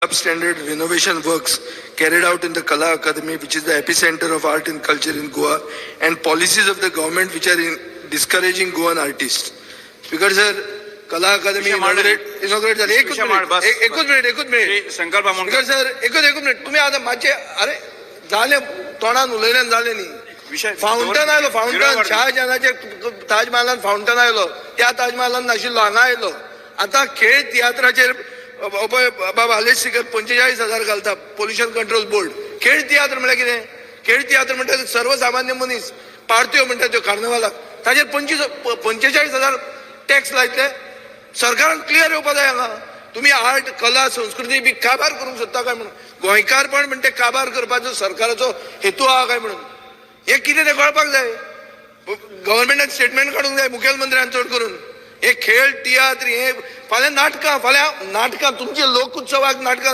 substandard renovation works carried out in the Kala Academy, which is the epicenter of art and culture in Goa, and policies of the government which are discouraging Goan artists. Because sir, Kala Academy inaugurate झाली. एकच minute Shankar Baman. Because sir, एकच minute तुम्ही आता माझे अरे झाले तोंडान उलयल्यान झाले नी. फाउंटन आयलो, फाउंटन शहाजहानाचे ताजमहालान फाउंटन आयलो, त्या ताजमहालान नाशिल्लो, हांगा आयलो. आता खेळ तियात्राचेर बाबा हालेसिकर 45,000 घालता पोल्युशन कंट्रोल बोर्ड. खेळ तियात्र म्हळ्यार कितें? खेळ तियात्र म्हणटा सर्वसामान्य मनीस पार्ट्यो म्हणटा त्यो कार्नवालाक ताचेर 45,000 टॅक्स लायतले. सरकारान क्लियर येवपा जाय हांगा. तुम्ही आर्ट कला संस्कृती बी काबार करूंक सोदता काय म्हणून, गोंयकारपण म्हणटा काबार करपाचो सरकाराचो हेतू आहा काय म्हणून, हे कितें तें कळपाक जाय. गव्हर्मेंटान स्टेटमेंट काडूंक जाय मुखेलमंत्र्यान चड करून. हे खेळ तियात्र हे फाल्यां नाटकां तुमचे लोक उत्सवाक नाटकां